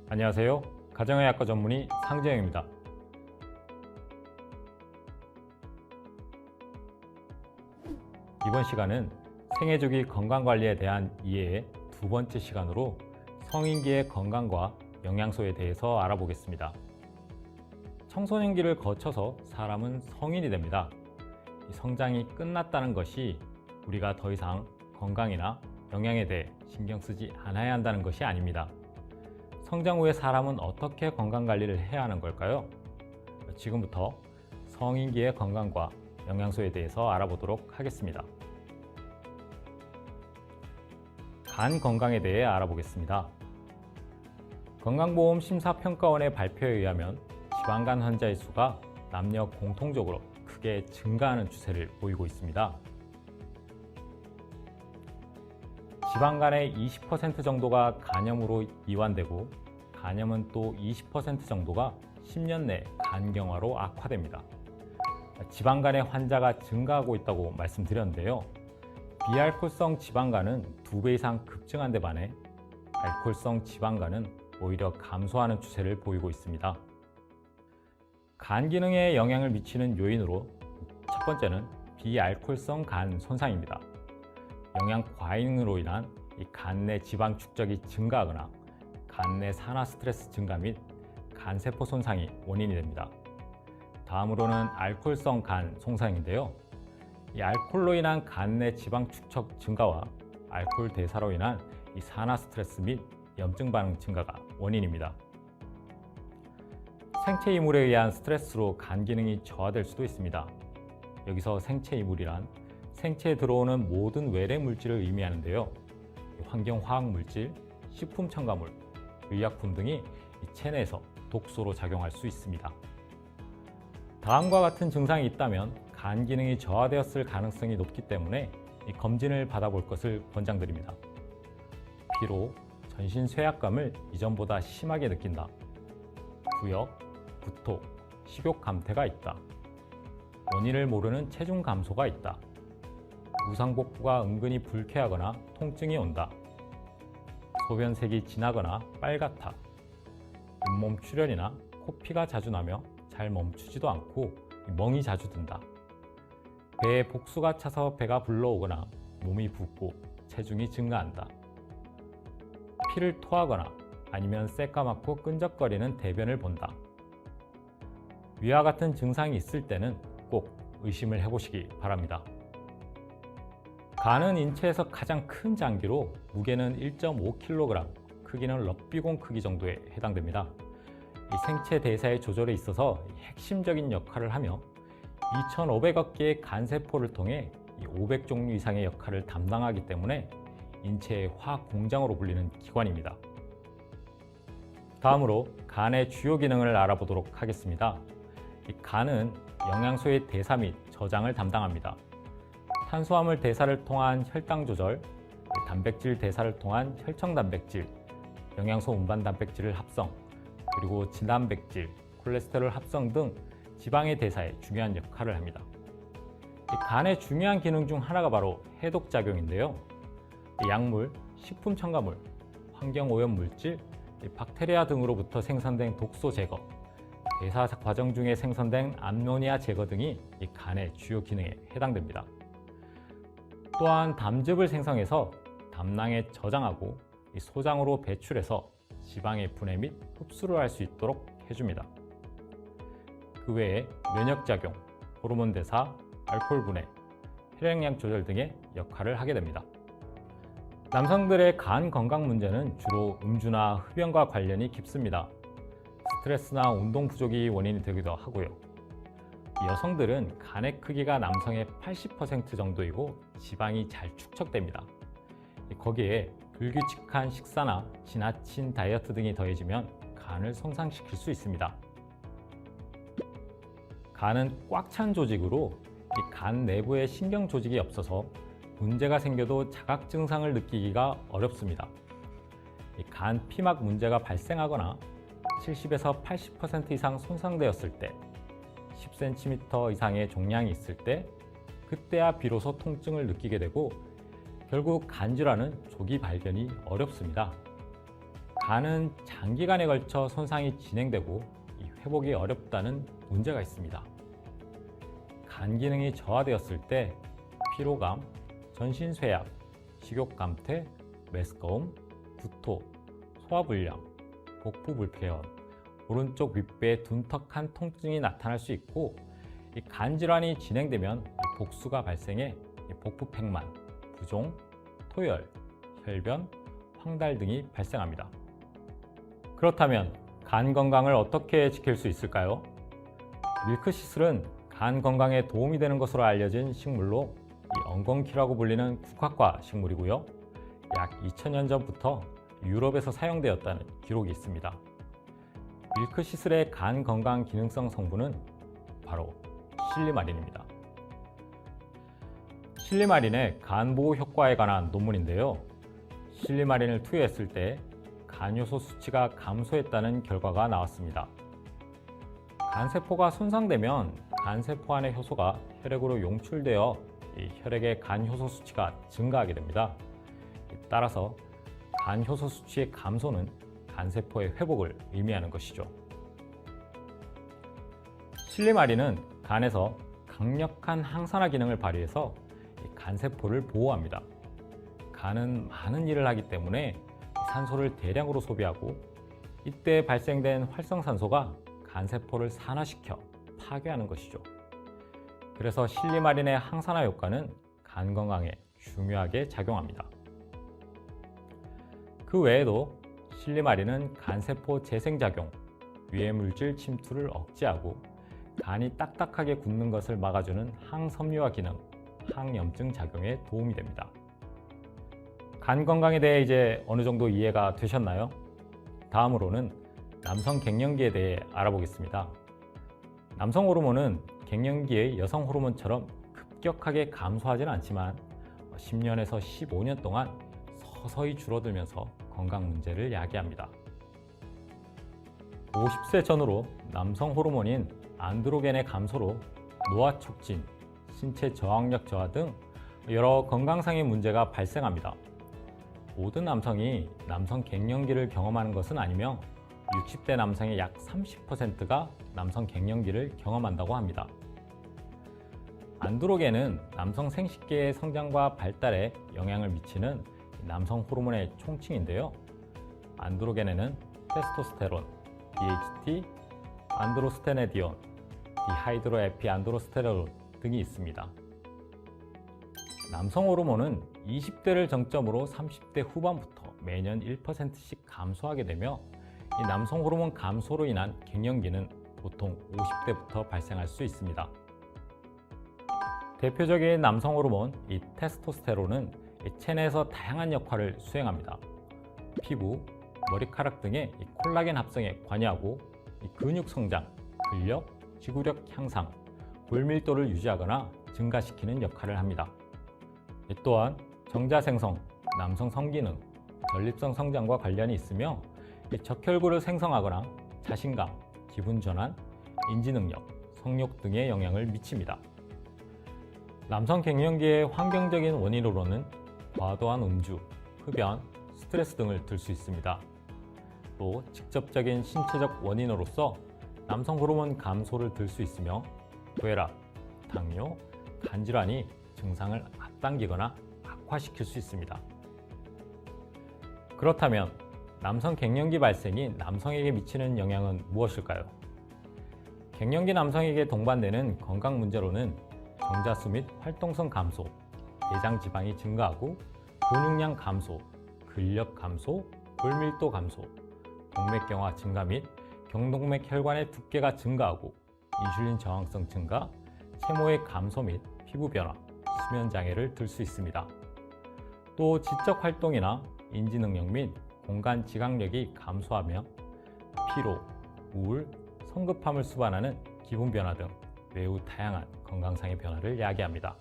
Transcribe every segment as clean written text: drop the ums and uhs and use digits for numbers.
안녕하세요. 가정의학과 전문의 상재영입니다. 이번 시간은 생애주기 건강관리에 대한 이해의 두 번째 시간으로 성인기의 건강과 영양소에 대해서 알아보겠습니다. 청소년기를 거쳐서 사람은 성인이 됩니다. 성장이 끝났다는 것이 우리가 더 이상 건강이나 영양에 대해 신경 쓰지 않아야 한다는 것이 아닙니다. 성장 후에 사람은 어떻게 건강관리를 해야 하는 걸까요? 지금부터 성인기의 건강과 영양소에 대해서 알아보도록 하겠습니다. 간 건강에 대해 알아보겠습니다. 건강보험심사평가원의 발표에 의하면 지방간 환자의 수가 남녀 공통적으로 크게 증가하는 추세를 보이고 있습니다. 지방간의 20% 정도가 간염으로 이완되고 간염은 또 20% 정도가 10년 내 간경화로 악화됩니다. 지방간의 환자가 증가하고 있다고 말씀드렸는데요. 비알코올성 지방간은 2배 이상 급증한 데 반해 알코올성 지방간은 오히려 감소하는 추세를 보이고 있습니다. 간 기능에 영향을 미치는 요인으로 첫 번째는 비알코올성 간 손상입니다. 영양 과잉으로 인한 간 내 지방 축적이 증가하거나 간 내 산화 스트레스 증가 및 간세포 손상이 원인이 됩니다. 다음으로는 알코올성 간 손상인데요. 이 알코올로 인한 간 내 지방 축적 증가와 알코올 대사로 인한 이 산화 스트레스 및 염증 반응 증가가 원인입니다. 생체 이물에 의한 스트레스로 간 기능이 저하될 수도 있습니다. 여기서 생체 이물이란 생체에 들어오는 모든 외래 물질을 의미하는데요. 환경화학 물질, 식품 첨가물, 의약품 등이 체내에서 독소로 작용할 수 있습니다. 다음과 같은 증상이 있다면 간 기능이 저하되었을 가능성이 높기 때문에 검진을 받아볼 것을 권장드립니다. 피로, 전신 쇠약감을 이전보다 심하게 느낀다. 부역, 구토, 식욕 감퇴가 있다. 원인을 모르는 체중 감소가 있다. 우상복부가 은근히 불쾌하거나 통증이 온다. 소변색이 진하거나 빨갛다. 잇몸 출혈이나 코피가 자주 나며 잘 멈추지도 않고 멍이 자주 든다. 배에 복수가 차서 배가 불러오거나 몸이 붓고 체중이 증가한다. 피를 토하거나 아니면 새까맣고 끈적거리는 대변을 본다. 위와 같은 증상이 있을 때는 꼭 의심을 해보시기 바랍니다. 간은 인체에서 가장 큰 장기로 무게는 1.5kg, 크기는 럭비공 크기 정도에 해당됩니다. 이 생체 대사의 조절에 있어서 핵심적인 역할을 하며 2,500억 개의 간세포를 통해 500종류 이상의 역할을 담당하기 때문에 인체의 화학 공장으로 불리는 기관입니다. 다음으로 간의 주요 기능을 알아보도록 하겠습니다. 간은 영양소의 대사 및 저장을 담당합니다. 탄수화물 대사를 통한 혈당 조절, 단백질 대사를 통한 혈청 단백질, 영양소 운반 단백질을 합성, 그리고 진단백질, 콜레스테롤 합성 등 지방의 대사에 중요한 역할을 합니다. 간의 중요한 기능 중 하나가 바로 해독작용인데요. 약물, 식품 첨가물, 환경 오염 물질, 박테리아 등으로부터 생성된 독소 제거, 대사 과정 중에 생성된 암모니아 제거 등이 간의 주요 기능에 해당됩니다. 또한 담즙을 생성해서 담낭에 저장하고 소장으로 배출해서 지방의 분해 및 흡수를 할 수 있도록 해줍니다. 그 외에 면역작용, 호르몬 대사, 알코올 분해, 혈액량 조절 등의 역할을 하게 됩니다. 남성들의 간 건강 문제는 주로 음주나 흡연과 관련이 깊습니다. 스트레스나 운동 부족이 원인이 되기도 하고요. 여성들은 간의 크기가 남성의 80% 정도이고 지방이 잘 축적됩니다. 거기에 불규칙한 식사나 지나친 다이어트 등이 더해지면 간을 손상시킬 수 있습니다. 간은 꽉 찬 조직으로 간 내부에 신경 조직이 없어서 문제가 생겨도 자각 증상을 느끼기가 어렵습니다. 간 피막 문제가 발생하거나 70에서 80% 이상 손상되었을 때, 10cm 이상의 종양이 있을 때, 그때야 비로소 통증을 느끼게 되고 결국 간 질환은 조기 발견이 어렵습니다. 간은 장기간에 걸쳐 손상이 진행되고 회복이 어렵다는 문제가 있습니다. 간 기능이 저하되었을 때 피로감, 전신쇠약, 식욕감퇴, 메스꺼움, 구토, 소화불량, 복부 불쾌염, 오른쪽 윗배에 둔턱한 통증이 나타날 수 있고, 이 간 질환이 진행되면 복수가 발생해 복부팽만, 부종, 토열, 혈변, 황달 등이 발생합니다. 그렇다면 간 건강을 어떻게 지킬 수 있을까요? 밀크시슬은 간 건강에 도움이 되는 것으로 알려진 식물로 엉겅퀴라고 불리는 국화과 식물이고요. 약 2000년 전부터 유럽에서 사용되었다는 기록이 있습니다. 밀크시슬의 간 건강 기능성 성분은 바로 실리마린입니다. 실리마린의 간 보호 효과에 관한 논문인데요. 실리마린을 투여했을 때 간효소 수치가 감소했다는 결과가 나왔습니다. 간세포가 손상되면 간세포 안의 효소가 혈액으로 용출되어 혈액의 간효소 수치가 증가하게 됩니다. 따라서 간효소 수치의 감소는 간세포의 회복을 의미하는 것이죠. 실리마린은 간에서 강력한 항산화 기능을 발휘해서 간세포를 보호합니다. 간은 많은 일을 하기 때문에 산소를 대량으로 소비하고, 이때 발생된 활성산소가 간세포를 산화시켜 파괴하는 것이죠. 그래서 실리마린의 항산화 효과는 간 건강에 중요하게 작용합니다. 그 외에도 실리마린은 간세포 재생작용, 유해물질 침투를 억제하고 간이 딱딱하게 굳는 것을 막아주는 항섬유화 기능, 항염증 작용에 도움이 됩니다. 간 건강에 대해 이제 어느 정도 이해가 되셨나요? 다음으로는 남성 갱년기에 대해 알아보겠습니다. 남성 호르몬은 갱년기의 여성 호르몬처럼 급격하게 감소하지는 않지만 10년에서 15년 동안 서서히 줄어들면서 건강 문제를 야기합니다. 50세 전후로 남성 호르몬인 안드로겐의 감소로 노화 촉진, 신체 저항력 저하 등 여러 건강상의 문제가 발생합니다. 모든 남성이 남성 갱년기를 경험하는 것은 아니며 60대 남성의 약 30%가 남성 갱년기를 경험한다고 합니다. 안드로겐은 남성 생식기의 성장과 발달에 영향을 미치는 남성 호르몬의 총칭인데요. 안드로겐에는 테스토스테론, DHT, 안드로스테네디온, 디하이드로에피안드로스테론 등이 있습니다. 남성 호르몬은 20대를 정점으로 30대 후반부터 매년 1%씩 감소하게 되며, 이 남성 호르몬 감소로 인한 갱년기는 보통 50대부터 발생할 수 있습니다. 대표적인 남성 호르몬 이 테스토스테론은 체내에서 다양한 역할을 수행합니다. 피부, 머리카락 등의 콜라겐 합성에 관여하고 근육 성장, 근력, 지구력 향상, 골밀도를 유지하거나 증가시키는 역할을 합니다. 또한 정자 생성, 남성 성기능, 전립선 성장과 관련이 있으며 적혈구를 생성하거나 자신감, 기분 전환, 인지 능력, 성욕 등에 영향을 미칩니다. 남성 갱년기의 환경적인 원인으로는 과도한 음주, 흡연, 스트레스 등을 들 수 있습니다. 또 직접적인 신체적 원인으로서 남성 호르몬 감소를 들 수 있으며 고혈압, 당뇨, 간질환이 증상을 앞당기거나 악화시킬 수 있습니다. 그렇다면 남성 갱년기 발생이 남성에게 미치는 영향은 무엇일까요? 갱년기 남성에게 동반되는 건강 문제로는 정자수 및 활동성 감소, 대장 지방이 증가하고 근육량 감소, 근력 감소, 골밀도 감소, 동맥경화 증가 및 경동맥 혈관의 두께가 증가하고 인슐린 저항성 증가, 체모의 감소 및 피부 변화, 수면 장애를 들 수 있습니다. 또 지적 활동이나 인지 능력 및 공간 지각력이 감소하며 피로, 우울, 성급함을 수반하는 기분 변화 등 매우 다양한 건강상의 변화를 야기합니다.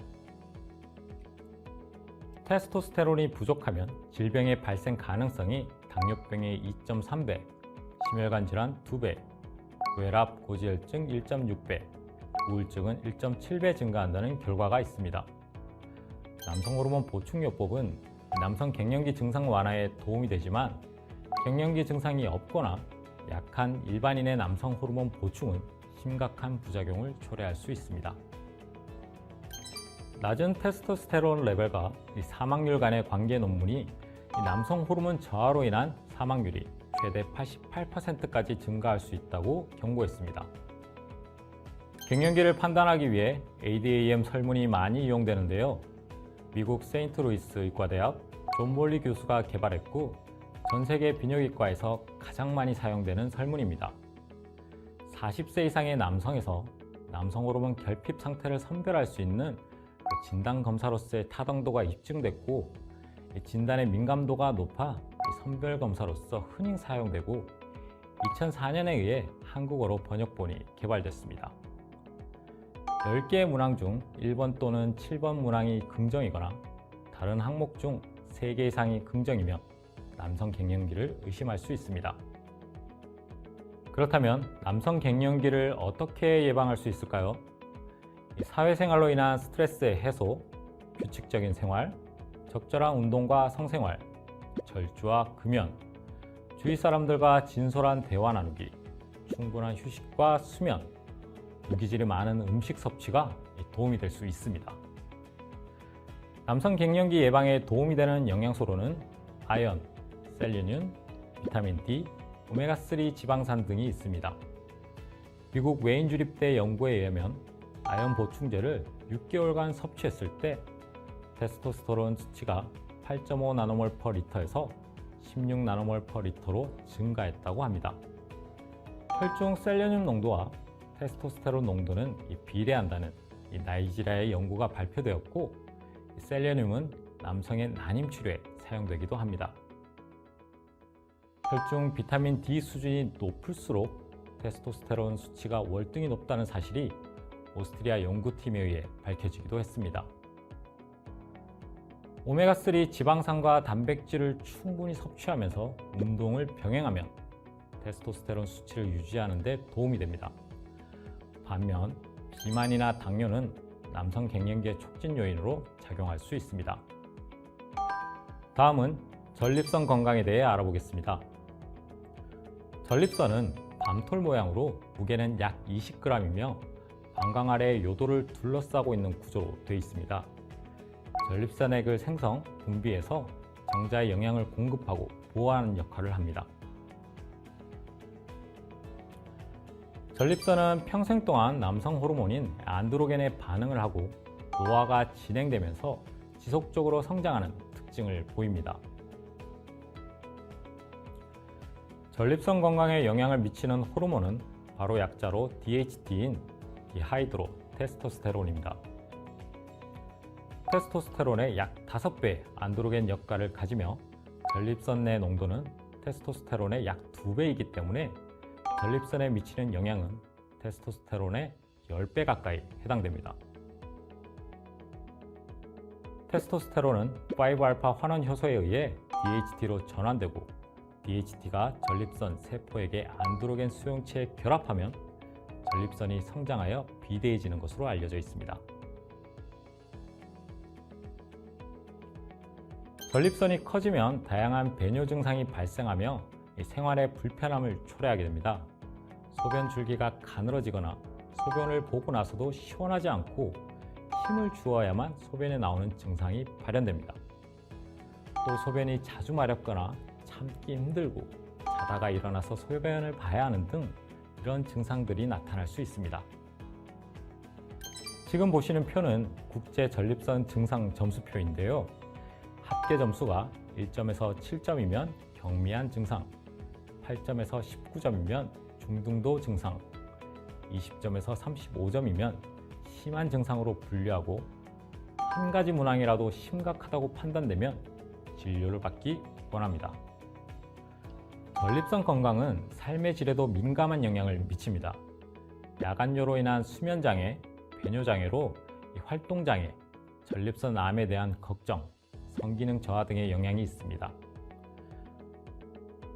테스토스테론이 부족하면 질병의 발생 가능성이 당뇨병의 2.3배, 심혈관 질환 2배, 고혈압, 고지혈증 1.6배, 우울증은 1.7배 증가한다는 결과가 있습니다. 남성 호르몬 보충요법은 남성 갱년기 증상 완화에 도움이 되지만 갱년기 증상이 없거나 약한 일반인의 남성 호르몬 보충은 심각한 부작용을 초래할 수 있습니다. 낮은 테스토스테론 레벨과 사망률 간의 관계 논문이 남성 호르몬 저하로 인한 사망률이 최대 88%까지 증가할 수 있다고 경고했습니다. 갱년기를 판단하기 위해 ADAM 설문이 많이 이용되는데요. 미국 세인트루이스 의과대학 존 몰리 교수가 개발했고 전 세계 비뇨기과에서 가장 많이 사용되는 설문입니다. 40세 이상의 남성에서 남성 호르몬 결핍 상태를 선별할 수 있는 진단 검사로서의 타당도가 입증됐고 진단의 민감도가 높아 선별 검사로서 흔히 사용되고 2004년에 의해 한국어로 번역본이 개발됐습니다. 10개의 문항 중 1번 또는 7번 문항이 긍정이거나 다른 항목 중 3개 이상이 긍정이면 남성 갱년기를 의심할 수 있습니다. 그렇다면 남성 갱년기를 어떻게 예방할 수 있을까요? 사회생활로 인한 스트레스의 해소, 규칙적인 생활, 적절한 운동과 성생활, 절주와 금연, 주위 사람들과 진솔한 대화 나누기, 충분한 휴식과 수면, 무기질이 많은 음식 섭취가 도움이 될 수 있습니다. 남성 갱년기 예방에 도움이 되는 영양소로는 아연, 셀레늄, 비타민 D, 오메가3 지방산 등이 있습니다. 미국 웨인주립대 연구에 의하면 아연 보충제를 6개월간 섭취했을 때 테스토스테론 수치가 8.5 나노몰 퍼 리터에서 16 나노몰 퍼 리터로 증가했다고 합니다. 혈중 셀레늄 농도와 테스토스테론 농도는 비례한다는 나이지리아의 연구가 발표되었고 셀레늄은 남성의 난임 치료에 사용되기도 합니다. 혈중 비타민 D 수준이 높을수록 테스토스테론 수치가 월등히 높다는 사실이 오스트리아 연구팀에 의해 밝혀지기도 했습니다. 오메가3 지방산과 단백질을 충분히 섭취하면서 운동을 병행하면 테스토스테론 수치를 유지하는 데 도움이 됩니다. 반면 비만이나 당뇨는 남성 갱년기의 촉진 요인으로 작용할 수 있습니다. 다음은 전립선 건강에 대해 알아보겠습니다. 전립선은 밤톨 모양으로 무게는 약 20g이며 방광 아래의 요도를 둘러싸고 있는 구조로 되어 있습니다. 전립선액을 생성, 분비해서 정자에 영양을 공급하고 보호하는 역할을 합니다. 전립선은 평생 동안 남성 호르몬인 안드로겐에 반응을 하고 노화가 진행되면서 지속적으로 성장하는 특징을 보입니다. 전립선 건강에 영향을 미치는 호르몬은 바로 약자로 DHT인 디하이드로 테스토스테론입니다. 테스토스테론의 약 5배 안드로겐 역할을 가지며 전립선 내 농도는 테스토스테론의 약 2배이기 때문에 전립선에 미치는 영향은 테스토스테론의 10배 가까이 해당됩니다. 테스토스테론은 5알파 환원 효소에 의해 DHT로 전환되고 DHT가 전립선 세포에게 안드로겐 수용체에 결합하면 전립선이 성장하여 비대해지는 것으로 알려져 있습니다. 전립선이 커지면 다양한 배뇨 증상이 발생하며 생활의 불편함을 초래하게 됩니다. 소변 줄기가 가늘어지거나 소변을 보고 나서도 시원하지 않고 힘을 주어야만 소변에 나오는 증상이 발현됩니다. 또 소변이 자주 마렵거나 참기 힘들고 자다가 일어나서 소변을 봐야 하는 등 이런 증상들이 나타날 수 있습니다. 지금 보시는 표는 국제 전립선 증상 점수표인데요. 합계 점수가 1점에서 7점이면 경미한 증상, 8점에서 19점이면 중등도 증상, 20점에서 35점이면 심한 증상으로 분류하고 한 가지 문항이라도 심각하다고 판단되면 진료를 받기 원합니다. 전립선 건강은 삶의 질에도 민감한 영향을 미칩니다. 야간뇨로 인한 수면장애, 배뇨장애로 활동장애, 전립선 암에 대한 걱정, 성기능 저하 등의 영향이 있습니다.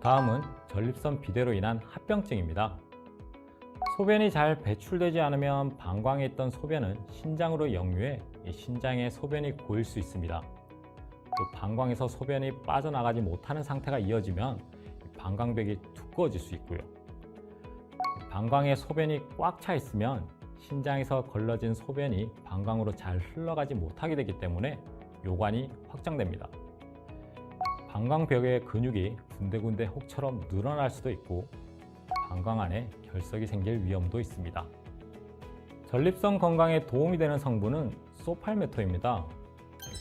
다음은 전립선 비대로 인한 합병증입니다. 소변이 잘 배출되지 않으면 방광에 있던 소변은 신장으로 역류해 신장에 소변이 고일 수 있습니다. 또 방광에서 소변이 빠져나가지 못하는 상태가 이어지면 방광벽이 두꺼워질 수 있고요. 방광에 소변이 꽉 차 있으면 신장에서 걸러진 소변이 방광으로 잘 흘러가지 못하게 되기 때문에 요관이 확장됩니다. 방광벽의 근육이 군데군데 혹처럼 늘어날 수도 있고 방광 안에 결석이 생길 위험도 있습니다. 전립선 건강에 도움이 되는 성분은 소팔메토입니다.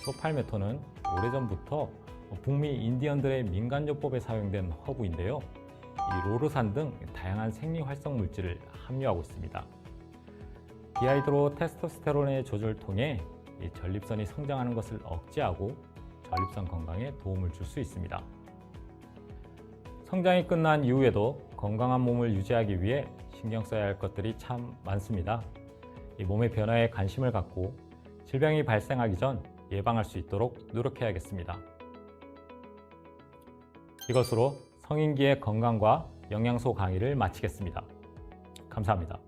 소팔메토는 오래전부터 북미 인디언들의 민간요법에 사용된 허브인데요. 이 로르산 등 다양한 생리활성 물질을 함유하고 있습니다. 디하이드로 테스토스테론의 조절을 통해 이 전립선이 성장하는 것을 억제하고 전립선 건강에 도움을 줄 수 있습니다. 성장이 끝난 이후에도 건강한 몸을 유지하기 위해 신경 써야 할 것들이 참 많습니다. 이 몸의 변화에 관심을 갖고 질병이 발생하기 전 예방할 수 있도록 노력해야겠습니다. 이것으로 성인기의 건강과 영양소 강의를 마치겠습니다. 감사합니다.